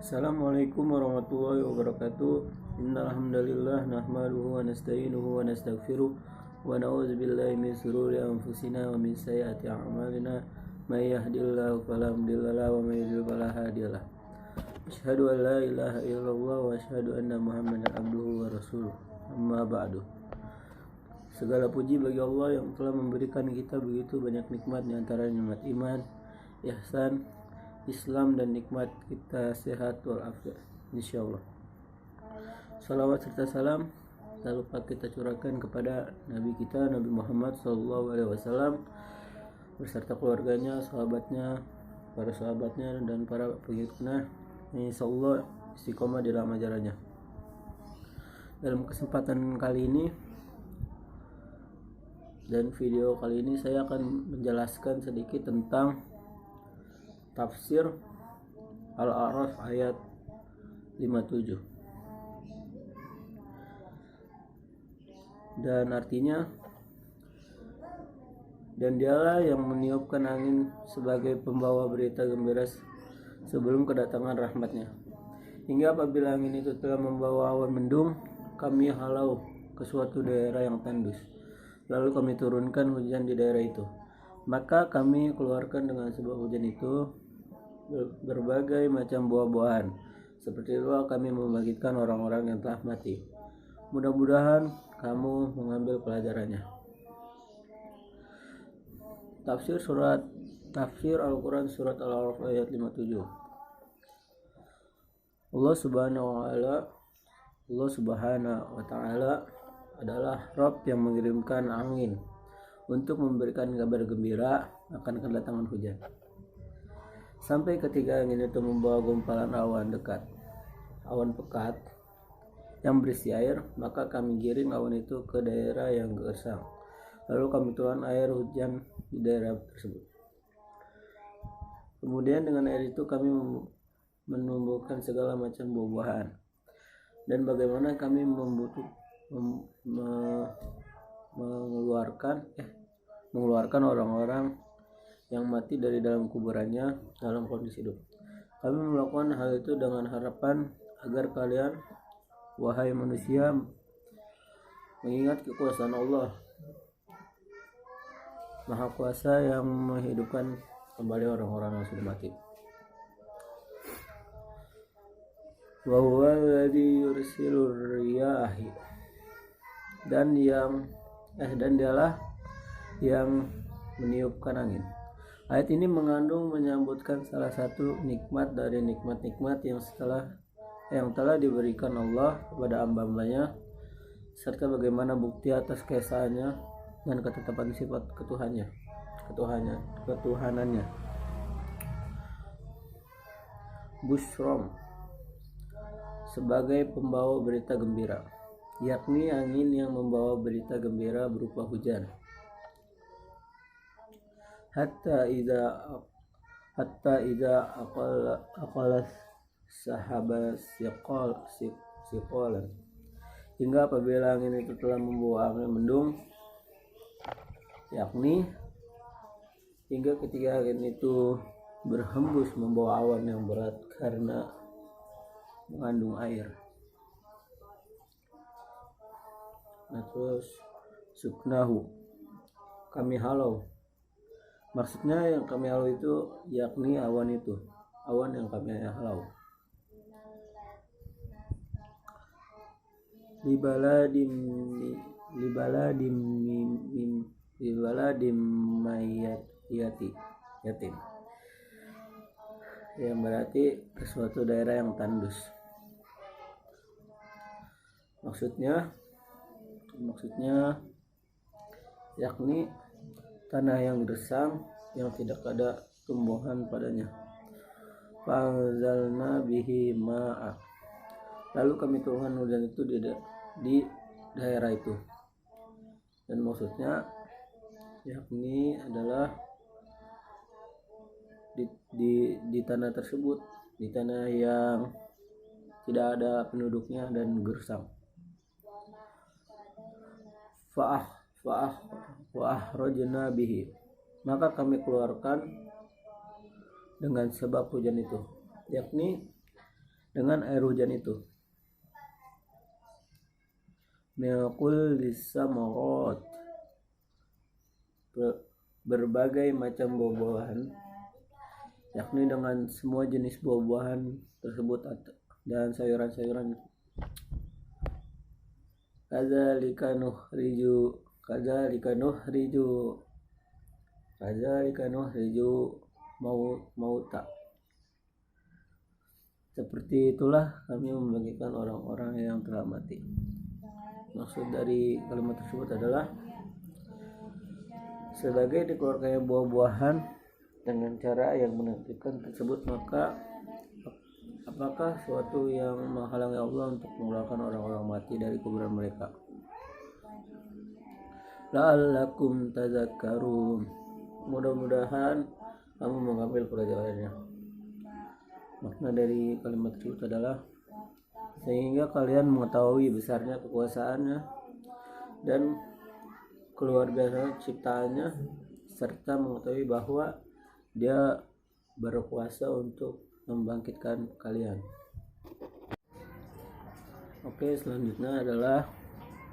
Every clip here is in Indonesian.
Assalamualaikum warahmatullahi wabarakatuh. Innal hamdalillah nahmaduhu wa nasta'inuhu wa nastaghfiruh wa na'udzu billahi min shururi anfusina wa min sayyiati a'malina. May yahdihillahu fala mudilla lahu wa may yudlil fala hadiyalah. Asyhadu an la ilaha illallah wa asyhadu anna Muhammadan abduhu wa rasuluh. Amma ba'du. Segala puji bagi Allah yang telah memberikan kita begitu banyak nikmat, di antara nikmat iman, ihsan, Islam, dan nikmat kita sehat walafiat, insyaallah. Salawat serta salam tak lupa kita curahkan kepada Nabi kita, Nabi Muhammad SAW, beserta keluarganya, sahabatnya, para sahabatnya, dan para pengikutnya, insyaallah istiqomah di dalam ajarannya. Dalam kesempatan kali ini dan video kali ini saya akan menjelaskan sedikit tentang tafsir Al-A'raf ayat 57, dan artinya, dan dialah yang meniupkan angin sebagai pembawa berita gembira sebelum kedatangan rahmatnya, hingga apabila angin itu telah membawa awan mendung, kami halau ke suatu daerah yang tandus, lalu kami turunkan hujan di daerah itu. Maka kami keluarkan dengan sebab hujan itu berbagai macam buah-buahan. Seperti itulah kami membangkitkan orang-orang yang telah mati. Mudah-mudahan kamu mengambil pelajarannya. Tafsir Al-Quran surat Al-A'raf ayat 57. Allah Subhanahu wa Ta'ala adalah Rabb yang mengirimkan angin untuk memberikan kabar gembira akan kedatangan hujan. Sampai ketika angin itu membawa gumpalan awan pekat yang berisi air, maka kami giring awan itu ke daerah yang gersang. Lalu kami tuang air hujan di daerah tersebut. Kemudian dengan air itu kami menumbuhkan segala macam buah-buahan. Dan bagaimana kami mengeluarkan orang-orang yang mati dari dalam kuburannya dalam kondisi hidup. Kami melakukan hal itu dengan harapan agar kalian, wahai manusia, mengingat kekuasaan Allah Maha Kuasa yang menghidupkan kembali orang-orang yang sudah mati. Wa huwa alladzi yursilur riyahi, dan dialah yang meniupkan angin. Ayat ini mengandung menyambutkan salah satu nikmat dari nikmat-nikmat yang telah diberikan Allah kepada hamba-hambanya, serta bagaimana bukti atas keesaannya dan ketetapan sifat ketuhanannya. Bushrom, sebagai pembawa berita gembira, yakni angin yang membawa berita gembira berupa hujan. Hatta idza aqala sahaba siqalan, hingga apabila angin itu telah membawa angin mendung, yakni hingga ketika angin itu berhembus membawa awan yang berat karena mengandung air. Nah, terus suknahu, kami halau. Maksudnya yang kami halau itu yakni awan yang kami halau. Libaladim yatim, yang berarti ke suatu daerah yang tandus. Maksudnya yakni tanah yang gersang yang tidak ada tumbuhan padanya. Fa'anzalna bihi ma'a, lalu kami turunkan hujan itu di daerah itu. Dan maksudnya yakni adalah di tanah tersebut, di tanah yang tidak ada penduduknya dan gersang. Fa'akhrajna bihi, maka kami keluarkan dengan sebab hujan itu, yakni dengan air hujan itu. Minakul lisamarot, berbagai macam buah-buahan, yakni dengan semua jenis buah-buahan tersebut dan sayuran-sayuran. Kadzalika nuhriju mauta. Seperti itulah kami membagikan orang-orang yang telah mati. Maksud dari kalimat tersebut adalah sebagai dikeluarkannya buah-buahan dengan cara yang menentukan tersebut, maka apakah suatu yang menghalangi Allah untuk mengeluarkan orang-orang mati dari kuburan mereka? La'allakum tadzakkarun, mudah-mudahan kamu mengambil pelajarannya. Makna dari kalimat tersebut adalah sehingga kalian mengetahui besarnya kekuasaannya dan keluarga ciptaannya, serta mengetahui bahwa dia berkuasa untuk membangkitkan kalian. Oke, selanjutnya adalah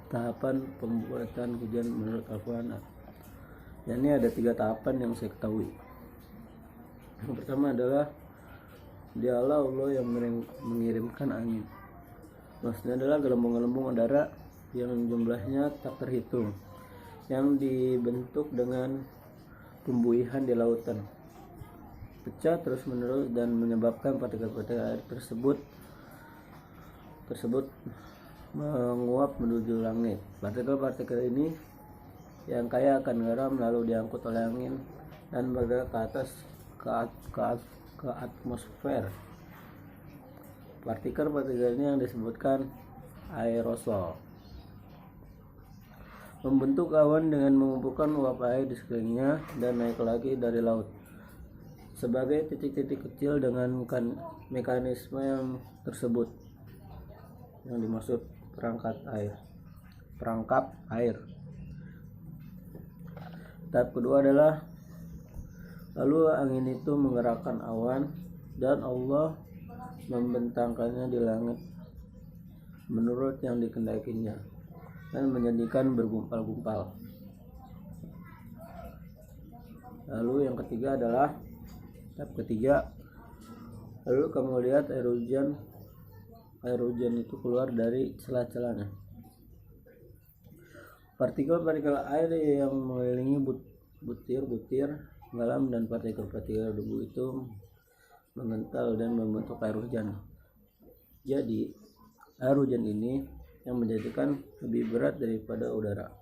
tahapan pembuatan hujan menurut Al-Quran. Dan ini ada 3 tahapan yang saya ketahui. Yang pertama adalah dialah Allah yang mengirimkan angin. Maksudnya adalah gelembung-gelembung udara yang jumlahnya tak terhitung, yang dibentuk dengan pembuihan di lautan, pecah terus menerus dan menyebabkan partikel-partikel air tersebut menguap menuju langit. Partikel-partikel ini yang kaya akan garam lalu diangkut oleh angin dan bergerak ke atas ke atmosfer. Partikel-partikel ini yang disebutkan aerosol, membentuk awan dengan mengumpulkan uap air di sekelilingnya dan naik lagi dari laut sebagai titik-titik kecil dengan mekanisme yang tersebut yang dimaksud perangkap air. Tahap kedua adalah lalu angin itu menggerakkan awan dan Allah membentangkannya di langit menurut yang dikehendakinya dan menjadikan bergumpal-gumpal. Lalu yang ketiga adalah tahap ketiga, lalu kamu lihat air hujan itu keluar dari celah-celahnya. Partikel-partikel air yang mengelilingi butir-butir garam dan partikel-partikel debu itu mengental dan membentuk air hujan. Jadi air hujan ini yang menjadikan lebih berat daripada udara,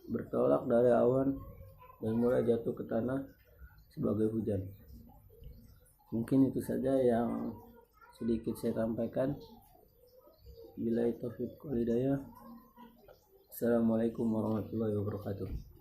bertolak dari awan dan mulai jatuh ke tanah sebagai hujan. Mungkin itu saja yang sedikit saya sampaikan. Billahi taufiq wal hidayah. Assalamualaikum warahmatullahi wabarakatuh.